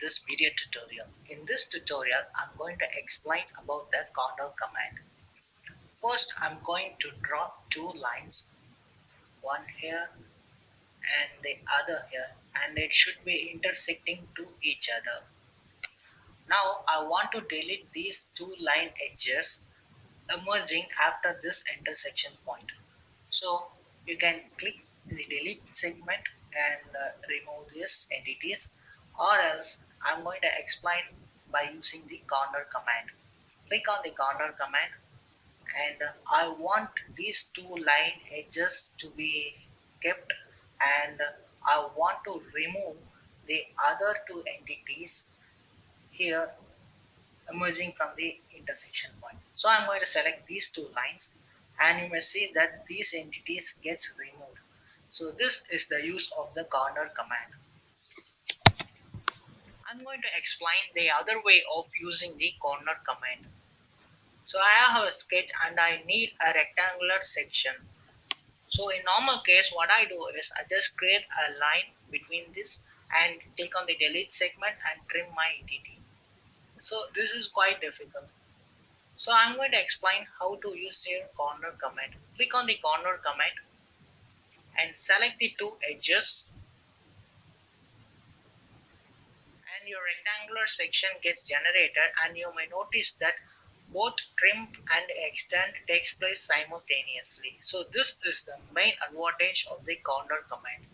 this video tutorial. In this tutorial, I'm going to explain about the corner command. First, I'm going to draw two lines, one here and the other here, and it should be intersecting to each other. Now, I want to delete these two line edges emerging after this intersection point. So, you can click the delete segment and remove these entities, or else I'm going to explain by using the corner command. Click on the corner command, and I want these two line edges to be kept, and I want to remove the other two entities here emerging from the intersection point. So I'm going to select these two lines, and you may see that these entities gets removed. So this is the use of the corner command. I'm going to explain the other way of using the corner command. So I have a sketch and I need a rectangular section. So in normal case, what I do is I just create a line between this and click on the delete segment and trim my entity. So this is quite difficult. So I'm going to explain how to use your corner command. Click on the corner command and select the two edges, and your rectangular section gets generated, and you may notice that both trim and extend takes place simultaneously. So this is the main advantage of the corner command.